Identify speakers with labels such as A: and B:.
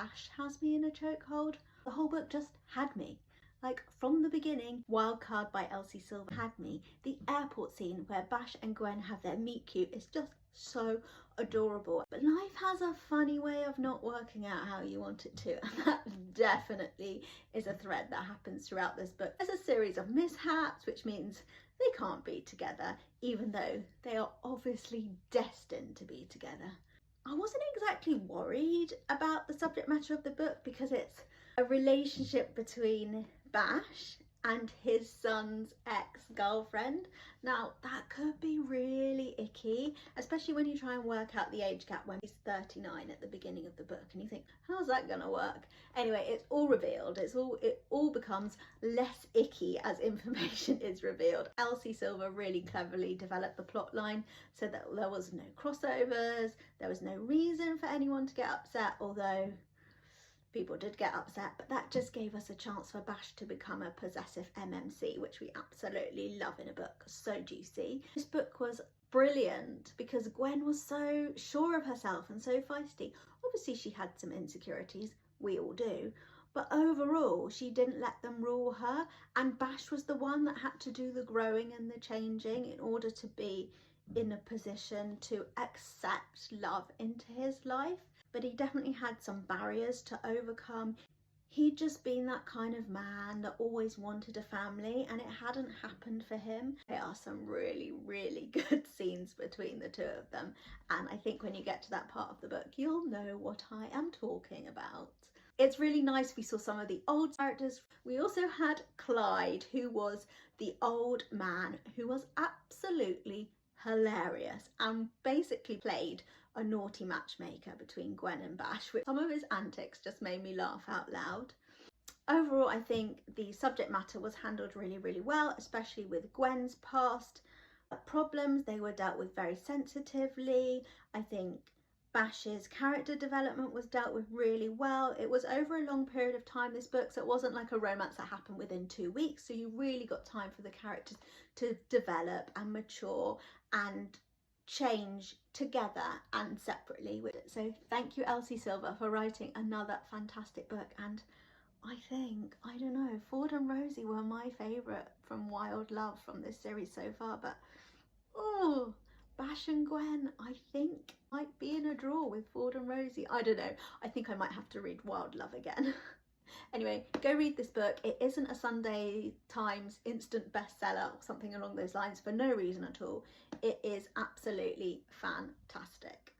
A: Bash has me in a chokehold. The whole book just had me. Like from the beginning, Wildcard by Elsie Silver had me. The airport scene where Bash and Gwen have their meet cute is just so adorable. But life has a funny way of not working out how you want it to, and that definitely is a thread that happens throughout this book. There's a series of mishaps, which means they can't be together, even though they are obviously destined to be together. I wasn't exactly worried about the subject matter of the book because it's a relationship between Bash and his son's ex-girlfriend. Now that could be really icky, especially when you try and work out the age gap when he's 39 at the beginning of the book and you think, how's that gonna work? Anyway, it's all revealed. It all becomes less icky as information is revealed. Elsie Silver really cleverly developed the plot line so that there was no crossovers, there was no reason for anyone to get upset, although people did get upset, but that just gave us a chance for Bash to become a possessive MMC, which we absolutely love in a book. So juicy. This book was brilliant because Gwen was so sure of herself and so feisty. Obviously she had some insecurities, we all do, but overall she didn't let them rule her, and Bash was the one that had to do the growing and the changing in order to be in a position to accept love into his life. But he definitely had some barriers to overcome. He'd just been that kind of man that always wanted a family, and it hadn't happened for him. There are some really, really good scenes between the two of them, and I think when you get to that part of the book, you'll know what I am talking about. It's really nice we saw some of the old characters. We also had Clyde, who was the old man, who was absolutely hilarious and basically played a naughty matchmaker between Gwen and Bash, which some of his antics just made me laugh out loud. Overall, I think the subject matter was handled really, really well, especially with Gwen's past problems. They were dealt with very sensitively. I think Bash's character development was dealt with really well. It was over a long period of time, this book, so it wasn't like a romance that happened within 2 weeks, so you really got time for the characters to develop and mature and change together and separately. So thank you, Elsie Silver, for writing another fantastic book. And I think, I don't know, Ford and Rosie were my favourite from Wild Love from this series so far, but oh, Bash and Gwen I think might be in a draw with Ford and Rosie. I don't know, I think I might have to read Wild Love again. Anyway, go read this book. It isn't a Sunday Times instant bestseller or something along those lines for no reason at all. It is absolutely fantastic.